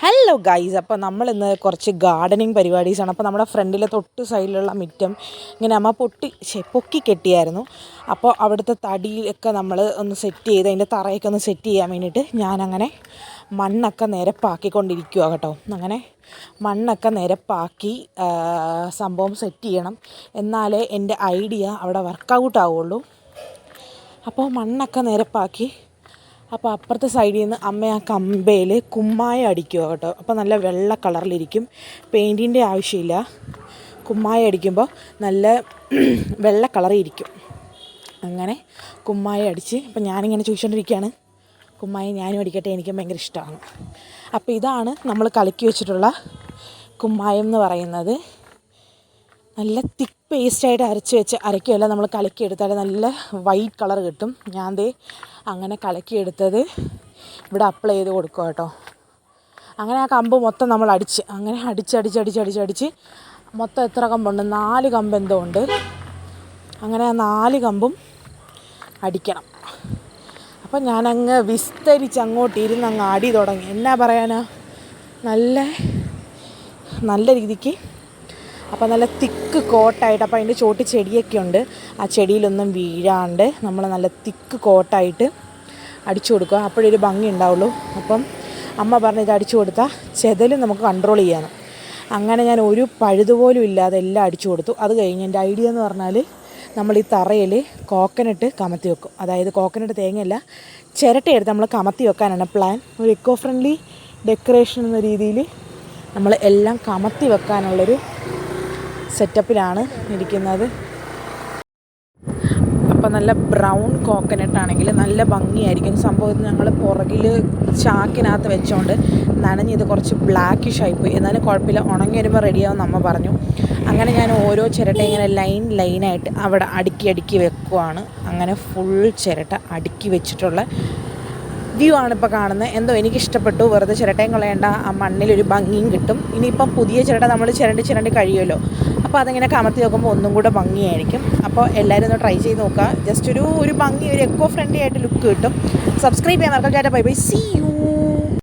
Hello guys, അപ്പോൾ നമ്മളിന്ന് കുറച്ച് ഗാർഡനിങ് പരിപാടീസാണ്. അപ്പോൾ നമ്മുടെ ഫ്രണ്ടിലെ തൊട്ട് സൈഡിലുള്ള മുറ്റം ഇങ്ങനെ അമ്മ പൊക്കി കെട്ടിയായിരുന്നു. അപ്പോൾ അവിടുത്തെ തടിയൊക്കെ നമ്മൾ ഒന്ന് സെറ്റ് ചെയ്ത് അതിൻ്റെ തറയൊക്കെ ഒന്ന് സെറ്റ് ചെയ്യാൻ വേണ്ടിയിട്ട് ഞാനങ്ങനെ മണ്ണൊക്കെ നിരപ്പാക്കിക്കൊണ്ടിരിക്കുക കേട്ടോ. അങ്ങനെ മണ്ണൊക്കെ നിരപ്പാക്കി സംഭവം സെറ്റ് ചെയ്യണം, എന്നാലേ എൻ്റെ ഐഡിയ അവിടെ വർക്കൗട്ട് ആവുള്ളൂ. അപ്പോൾ മണ്ണൊക്കെ നിരപ്പാക്കി, അപ്പോൾ അപ്പുറത്തെ സൈഡിൽ നിന്ന് അമ്മ ആ കമ്പയിൽ കുമ്മായ അടിക്കുക കേട്ടോ. അപ്പോൾ നല്ല വെള്ള കളറിലിരിക്കും, പെയിൻറ്റിൻ്റെ ആവശ്യമില്ല. കുമ്മായ അടിക്കുമ്പോൾ നല്ല വെള്ള കളറിരിക്കും. അങ്ങനെ കുമ്മായ അടിച്ച് അപ്പോൾ ഞാനിങ്ങനെ ചോദിച്ചുകൊണ്ടിരിക്കുകയാണ്, കുമ്മായ ഞാനും അടിക്കട്ടെ, എനിക്ക് ഭയങ്കര ഇഷ്ടമാണ്. അപ്പോൾ ഇതാണ് നമ്മൾ കലക്കി വെച്ചിട്ടുള്ള കുമ്മായം എന്ന് പറയുന്നത്. നല്ല തിക്ക് പേസ്റ്റായിട്ട് അരക്കുകയല്ല, നമ്മൾ കലക്കിയെടുത്താൽ നല്ല വൈറ്റ് കളർ കിട്ടും. ഞാൻ ദേ അങ്ങനെ കലക്കിയെടുത്തത് ഇവിടെ അപ്ലൈ ചെയ്ത് കൊടുക്കുക കേട്ടോ. അങ്ങനെ ആ കമ്പ് മൊത്തം നമ്മൾ അങ്ങനെ അടിച്ച് മൊത്തം എത്ര കമ്പുണ്ട്? 4 കമ്പ് എന്തോ ഉണ്ട്. അങ്ങനെ ആ 4 കമ്പും അടിക്കണം. അപ്പം ഞാനങ്ങ് വിസ്തരിച്ച് അങ്ങോട്ട് ഇരുന്ന് അങ്ങ് അടി തുടങ്ങി. എന്നാ പറയാനാ, നല്ല രീതിക്ക്. അപ്പോൾ നല്ല തിക്ക് കോട്ടായിട്ട്, അപ്പോൾ അതിൻ്റെ ചോട്ട് ചെടിയൊക്കെ ഉണ്ട്, ആ ചെടിയിലൊന്നും വീഴാണ്ട് നമ്മൾ നല്ല തിക്ക് കോട്ടായിട്ട് അടിച്ചു കൊടുക്കുക. അപ്പോഴൊരു ഭംഗി ഉണ്ടാവുള്ളൂ. അപ്പം അമ്മ പറഞ്ഞ് ഇത് അടിച്ചു കൊടുത്താൽ ചെതൽ നമുക്ക് കൺട്രോൾ ചെയ്യാനും. അങ്ങനെ ഞാൻ ഒരു പഴുതുപോലും ഇല്ലാതെ എല്ലാം അടിച്ചു കൊടുത്തു. അത് കഴിഞ്ഞ് എൻ്റെ ഐഡിയ എന്ന് പറഞ്ഞാൽ നമ്മൾ ഈ തറയിൽ കോക്കനട്ട് കമത്തി വെക്കും. അതായത് കോക്കനട്ട് തേങ്ങയല്ല, ചിരട്ടയെടുത്ത് നമ്മൾ കമത്തി വെക്കാനാണ് പ്ലാൻ. ഒരു എക്കോ ഫ്രണ്ട്ലി ഡെക്കറേഷൻ എന്ന രീതിയിൽ നമ്മൾ എല്ലാം കമത്തി വെക്കാനുള്ളൊരു സെറ്റപ്പിലാണ് ഇരിക്കുന്നത്. അപ്പോൾ നല്ല ബ്രൗൺ കോക്കനട്ടാണെങ്കിൽ നല്ല ഭംഗിയായിരിക്കും സംഭവം. ഞങ്ങൾ പുറകിൽ ചാക്കിനകത്ത് വെച്ചുകൊണ്ട് നനഞ്ഞത് കുറച്ച് ബ്ലാക്കിഷ് ആയിപ്പോയി, എന്നാലും കുഴപ്പമില്ല, ഉണങ്ങി വരുമ്പോൾ റെഡിയാവും അമ്മ പറഞ്ഞു. അങ്ങനെ ഞാൻ ഓരോ ചിരട്ട ഇങ്ങനെ ലൈനായിട്ട് അവിടെ അടുക്കി വെക്കുവാണ്. അങ്ങനെ ഫുൾ ചിരട്ട അടുക്കി വെച്ചിട്ടുള്ള വ്യൂ ആണിപ്പോൾ കാണുന്നത്. എന്തോ എനിക്കിഷ്ടപ്പെട്ടു. വെറുതെ ചിരട്ടയും കളയേണ്ട, ആ മണ്ണിലൊരു ഭംഗിയും കിട്ടും. ഇനിയിപ്പം പുതിയ ചിരട്ട നമ്മൾ ചിരണ്ടി കഴിയുമല്ലോ, അപ്പോൾ അതിങ്ങനെ കമത്തി നോക്കുമ്പോൾ ഒന്നും കൂടെ ഭംഗിയായിരിക്കും. അപ്പോൾ എല്ലാവരും ഒന്ന് ട്രൈ ചെയ്ത് നോക്കുക. ജസ്റ്റ് ഒരു ഭംഗി, ഒരു എക്കോ ഫ്രണ്ട്ലി ആയിട്ട് ലുക്ക് കിട്ടും. സബ്സ്ക്രൈബ് ചെയ്യാൻ മറക്കാം. Bye bye, see U.